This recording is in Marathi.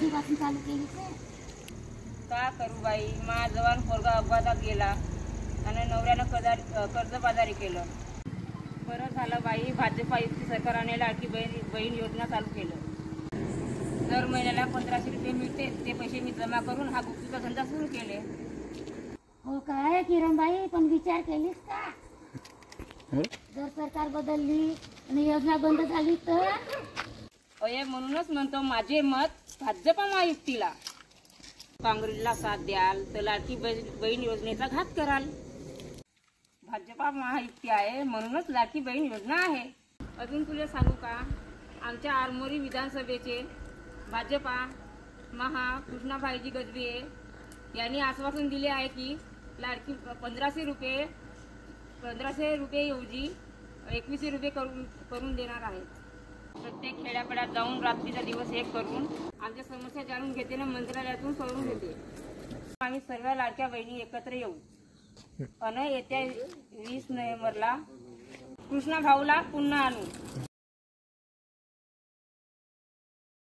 कधीपासून चालू केली ते? का करू बाई, माझा जवान पोरगा अपघातात गेला आणि नवऱ्यानं कर्जबाजारी केलं. बरं झालं बाई, भाजपा युती सरकारने लाडकी बहीण योजना चालू केलं. दर महिन्याला 1500 रुपये मिळते. ते पैसे मी जमा करून हा गुपचूपचा धंदा सुरू केले. हो काय किरणबाई, पण विचार केलीस का? जर सरकार बदलली आणि योजना बंद झाली तर? अये, म्हणूनच म्हणतो माझे मत भाजपा महायुतीला. काँग्रेसला साथ द्याल तर लाडकी बहीण योजनेचा घात कराल. भाजपा महायुती आहे म्हणूनच लाडकी बहीण योजना आहे. अजून तुला सांगू का, आमच्या आरमोरी विधानसभेचे भाजपा कृष्णाभाईजी गजबे यांनी आश्वासन दिले आहे की लाडकी 1500 रुपये ऐवजी 2100 रुपये करून देणार आहे. प्रत्येक खेड्यापाड्यात जाऊन रात्रीचा दिवस एक करून आमच्या समस्या जाणून घेते ना मंत्रालयातून सोडून घेते. आम्ही सर्व लाडक्या बहिणी एकत्र येऊ आणि येत्या 20 नोव्हेंबरला कृष्णा भाऊला पुन्हा आणू.